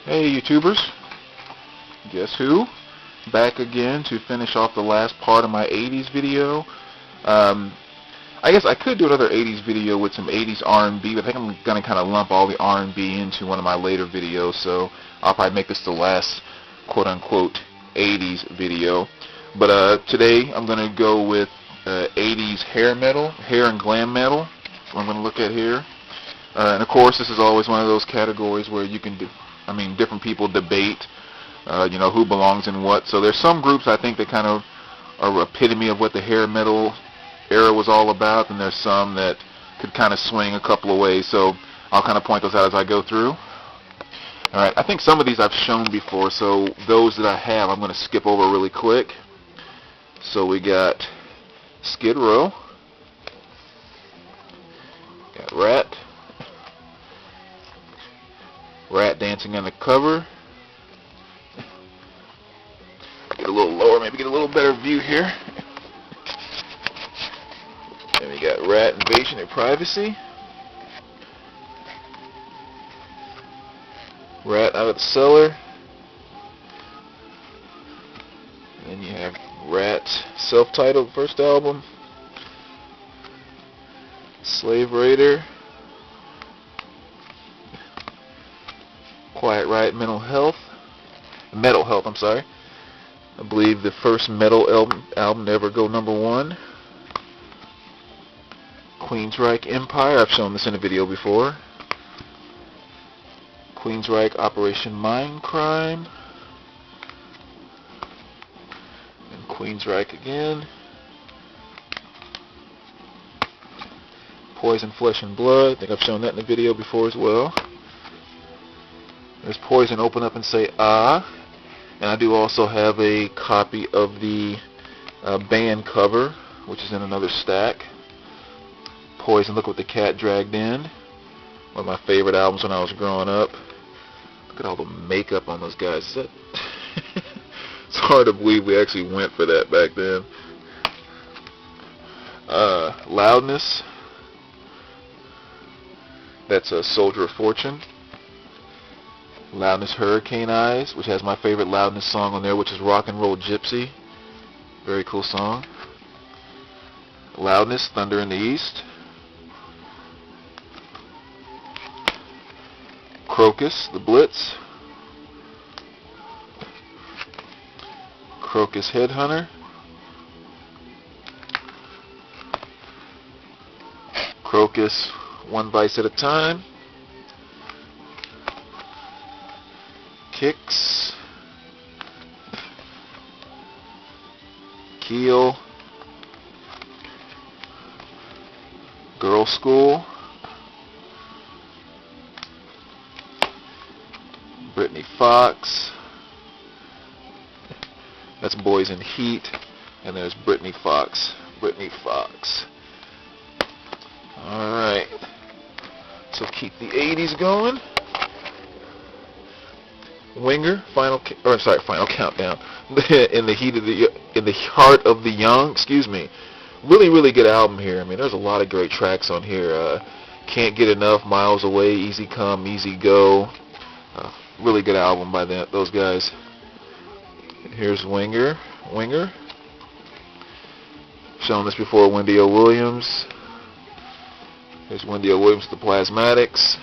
Hey YouTubers, guess who? Back again to finish off the last part of my 80s video. I guess I could do another 80s video with some 80s R&B, but I think I'm going to kind of lump all the R&B into one of my later videos, so I'll probably make this the last quote-unquote 80s video. But today I'm going to go with 80s hair metal, hair and glam metal. That's what I'm going to look at here. And of course, this is always one of those categories where you can do, different people debate, who belongs in what. So there's some groups I think that kind of are epitome of what the hair metal era was all about, and there's some that could kind of swing a couple of ways. So I'll kind of point those out as I go through. All right, I think some of these I've shown before, so those that I have I'm going to skip over really quick. So we got Skid Row, got Rat dancing on the cover. Get a little lower, maybe get a little better view here. Then we got Rat, Invasion of Privacy. Rat, Out of the Cellar. And then you have Rat, self-titled first album. Slave Raider. Quiet Riot, Mental Health, I'm sorry. I believe the first metal album to ever go #1. Queensryche Empire, I've shown this in a video before. Queensryche Operation Mindcrime. And Queensryche again. Poison, Flesh and Blood, I think I've shown that in a video before as well. There's Poison, Open Up and Say Ah. And I do also have a copy of the band cover, which is in another stack. Poison, Look What the Cat Dragged In. One of my favorite albums when I was growing up. Look at all the makeup on those guys. Is that it's hard to believe we actually went for that back then. Loudness. That's a Soldier of Fortune. Loudness, Hurricane Eyes, which has my favorite Loudness song on there, which is Rock and Roll Gypsy. Very cool song. Loudness, Thunder in the East. Crocus, The Blitz. Crocus, Headhunter. Crocus, One Vice at a Time. Kicks, Keel, Girl School, Brittany Fox, that's Boys in Heat, and there's Brittany Fox. Alright, so keep the 80s going. Winger, Final Countdown. in the Heart of the Young, really good album here. There's a lot of great tracks on here. Can't Get Enough, Miles Away, Easy Come, Easy Go. Really good album by those guys. Here's Winger. Shown this before, Wendy O. Williams. Here's Wendy O. Williams, The Plasmatics.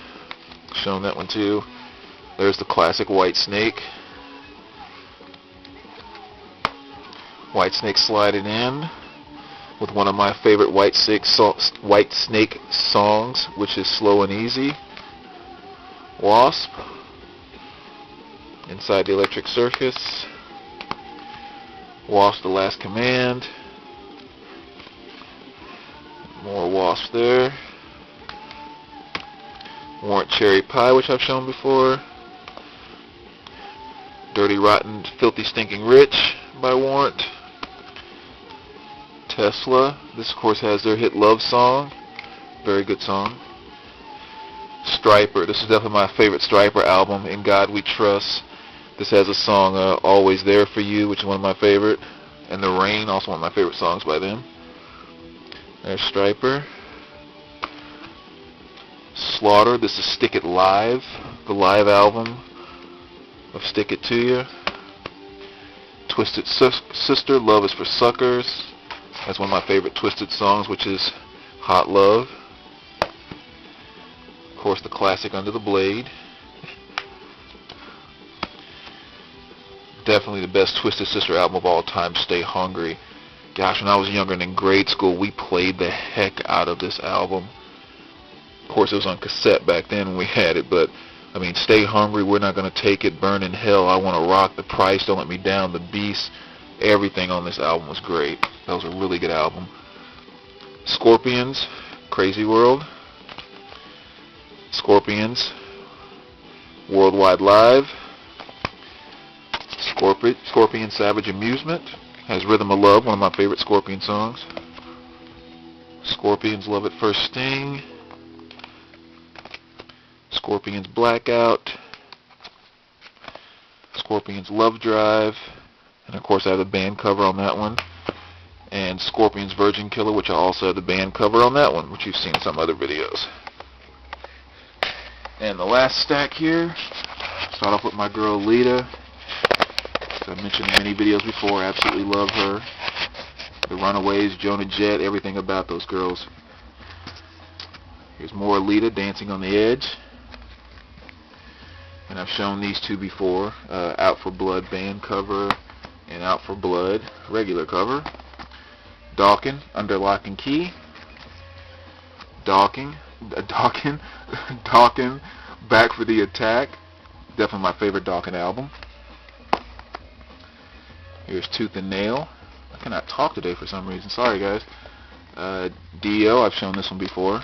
Shown that one too. There's the classic White Snake. White Snake sliding in with one of my favorite White Snake songs, which is Slow and Easy. Wasp. Inside the Electric Circus. Wasp, The Last Command. More Wasp there. Warrant, Cherry Pie, which I've shown before. Dirty, Rotten, Filthy, Stinking Rich by Warrant. Tesla. This, of course, has their hit Love Song. Very good song. Stryper. This is definitely my favorite Stryper album, In God We Trust. This has a song, Always There For You, which is one of my favorite. And The Rain, also one of my favorite songs by them. There's Stryper. Slaughter. This is Stick It Live, the live album. of Stick It To You. Twisted Sister, Love Is For Suckers. That's one of my favorite Twisted songs, which is Hot Love. Of course, the classic Under the Blade. Definitely the best Twisted Sister album of all time, Stay Hungry. Gosh, when I was younger and in grade school, we played the heck out of this album. Of course, it was on cassette back then when we had it, but I mean, Stay Hungry, We're Not Gonna Take It, Burn in Hell, I Wanna Rock, The Price, Don't Let Me Down, The Beast. Everything on this album was great. That was a really good album. Scorpions, Crazy World. Scorpions, Worldwide Live. Scorpion, Savage Amusement. Has Rhythm of Love, one of my favorite Scorpion songs. Scorpions, Love at First Sting. Scorpions, Blackout. Scorpions, Love Drive. And of course I have the band cover on that one. And Scorpions, Virgin Killer, which I also have the band cover on that one, which you've seen in some other videos. And the last stack here, start off with my girl Lita. As I mentioned in many videos before, I absolutely love her. The Runaways, Jonah Jett, everything about those girls. Here's more Lita, Dancing on the Edge. And I've shown these two before. Out for Blood band cover and Out for Blood regular cover. Dawkins, Under Lock and Key. Dawkins, Back for the Attack. Definitely my favorite Dawkins album. Here's Tooth and Nail. I cannot talk today for some reason. Sorry, guys. Dio, I've shown this one before.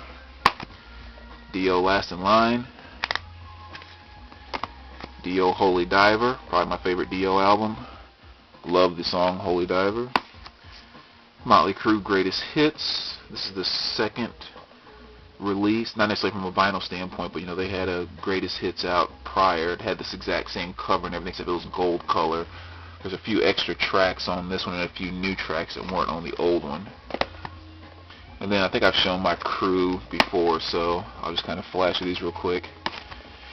Dio, Last in Line. Dio, Holy Diver. Probably my favorite Dio album. Love the song Holy Diver. Motley Crue, Greatest Hits. This is the second release. Not necessarily from a vinyl standpoint, but you know, they had a Greatest Hits out prior. It had this exact same cover and everything, except it was gold color. There's a few extra tracks on this one and a few new tracks that weren't on the old one. And then I think I've shown my Crue before, so I'll just kind of flash these real quick.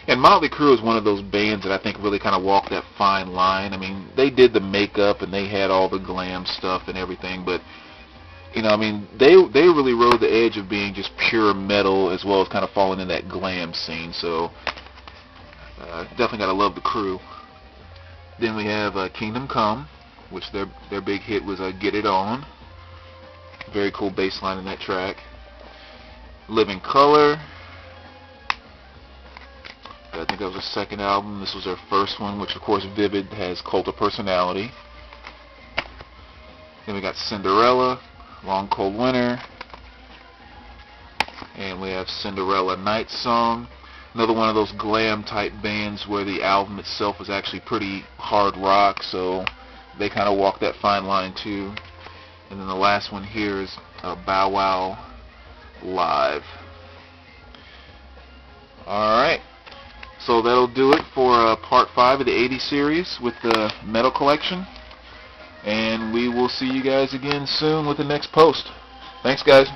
And Motley Crue is one of those bands that I think really kind of walked that fine line. I mean, they did the makeup and they had all the glam stuff and everything, but you know, I mean, they really rode the edge of being just pure metal as well as kind of falling in that glam scene. So definitely gotta love the Crue. Then we have Kingdom Come, which their big hit was Get It On. Very cool bass line in that track. Living Color. I think that was their second album. This was their first one, which of course Vivid has Cult of Personality. Then we got Cinderella, Long Cold Winter. And we have Cinderella Night Song. Another one of those glam type bands where the album itself was actually pretty hard rock, so they kind of walk that fine line too. And then the last one here is Bow Wow Live. Alright, so that'll do it for part 5 of the 80s series with the metal collection. And we will see you guys again soon with the next post. Thanks, guys.